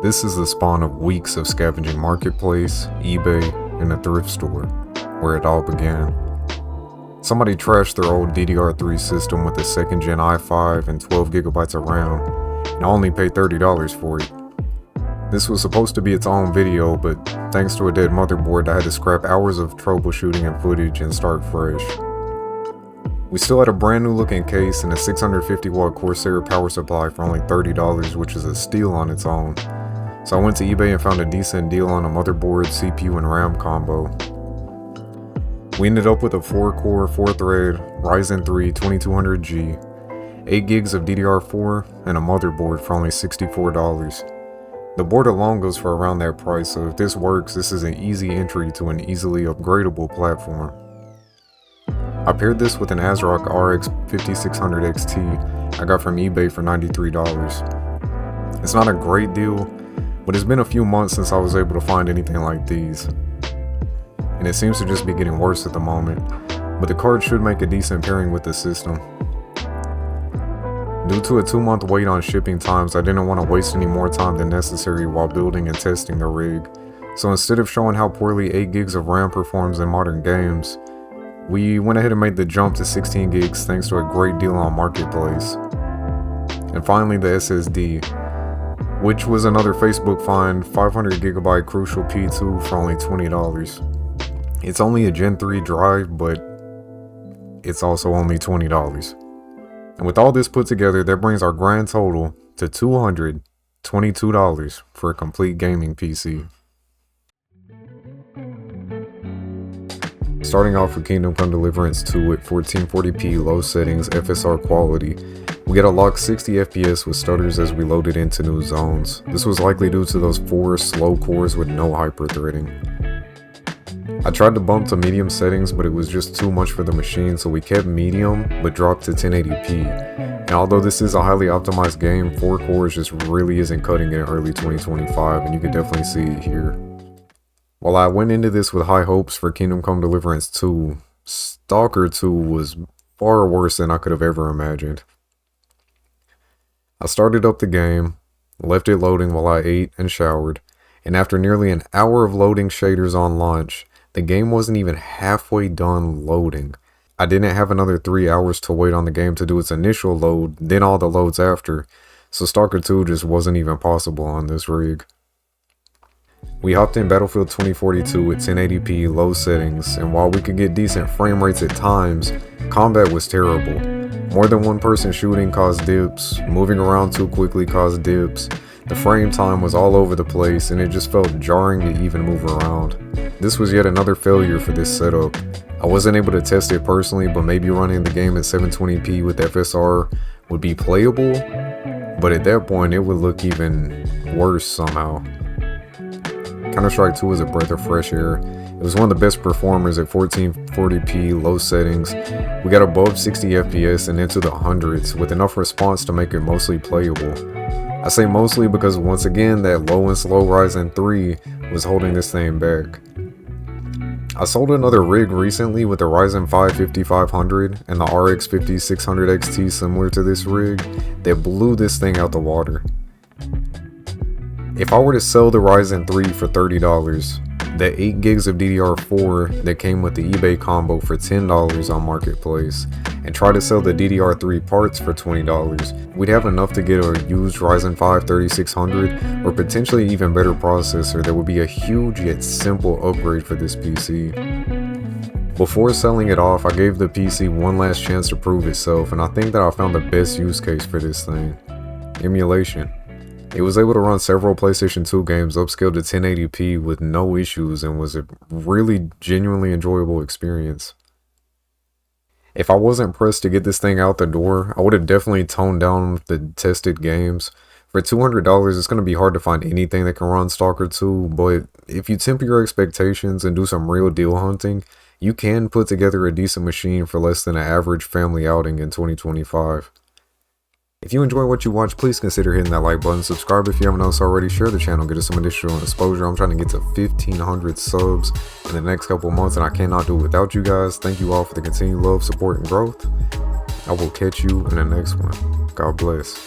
This is the spawn of weeks of scavenging marketplace, eBay, and a thrift store, where it all began. Somebody trashed their old DDR3 system with a 2nd gen i5 and 12GB of RAM, and I only paid $30 for it. This was supposed to be its own video, but thanks to a dead motherboard, I had to scrap hours of troubleshooting and footage and start fresh. We still had a brand new looking case and a 650 watt Corsair power supply for only $30, which is a steal on its own. So I went to eBay and found a decent deal on a motherboard, CPU, and RAM combo. We ended up with a 4-core, 4-thread Ryzen 3 2200G, 8 gigs of DDR4, and a motherboard for only $64. The board alone goes for around that price, so if this works, this is an easy entry to an easily upgradable platform. I paired this with an ASRock RX 5600 XT I got from eBay for $93. It's not a great deal, but it's been a few months since I was able to find anything like these. And it seems to just be getting worse at the moment, but the card should make a decent pairing with the system. Due to a 2-month wait on shipping times, I didn't want to waste any more time than necessary while building and testing the rig. So instead of showing how poorly 8 gigs of RAM performs in modern games, we went ahead and made the jump to 16 gigs thanks to a great deal on Marketplace. And finally the SSD, which was another Facebook find, 500GB Crucial P2 for only $20. It's only a Gen 3 drive, but it's also only $20. And with all this put together, that brings our grand total to $222 for a complete gaming PC. Starting off with Kingdom Come Deliverance 2 at 1440p low settings FSR quality, we get a locked 60 FPS with stutters as we loaded into new zones. This was likely due to those 4 slow cores with no hyper-threading. I tried to bump to medium settings, but it was just too much for the machine, so we kept medium but dropped to 1080p. And although this is a highly optimized game, 4 cores just really isn't cutting it in early 2025, and you can definitely see it here. While I went into this with high hopes for Kingdom Come Deliverance 2, Stalker 2 was far worse than I could have ever imagined. I started up the game, left it loading while I ate and showered, and after nearly an hour of loading shaders on launch, the game wasn't even halfway done loading. I didn't have another 3 hours to wait on the game to do its initial load, then all the loads after, so Stalker 2 just wasn't even possible on this rig. We hopped in Battlefield 2042 at 1080p low settings, and while we could get decent frame rates at times, combat was terrible. More than one person shooting caused dips, moving around too quickly caused dips, the frame time was all over the place, and it just felt jarring to even move around. This was yet another failure for this setup. I wasn't able to test it personally, but maybe running the game at 720p with FSR would be playable, but at that point it would look even worse somehow. Counter-Strike 2 was a breath of fresh air. It was one of the best performers at 1440p low settings. We got above 60 FPS and into the hundreds with enough response to make it mostly playable. I say mostly because once again that low and slow Ryzen 3 was holding this thing back. I sold another rig recently with the Ryzen 5 5500 and the RX 5600 XT similar to this rig that blew this thing out the water. If I were to sell the Ryzen 3 for $30, the 8 gigs of DDR4 that came with the eBay combo for $10 on Marketplace, and try to sell the DDR3 parts for $20, we'd have enough to get a used Ryzen 5 3600 or potentially even better processor that would be a huge yet simple upgrade for this PC. Before selling it off, I gave the PC one last chance to prove itself, and I think that I found the best use case for this thing: Emulation. It was able to run several PlayStation 2 games upscaled to 1080p with no issues and was a really genuinely enjoyable experience. If I wasn't pressed to get this thing out the door, I would have definitely toned down the tested games. For $200, it's going to be hard to find anything that can run Stalker 2, but if you temper your expectations and do some real deal hunting, you can put together a decent machine for less than an average family outing in 2025. If you enjoy what you watch, please consider hitting that like button, subscribe if you haven't else already, share the channel, get us some additional exposure. I'm trying to get to 1,500 subs in the next couple months, and I cannot do it without you guys. Thank you all for the continued love, support, and growth. I will catch you in the next one. God bless.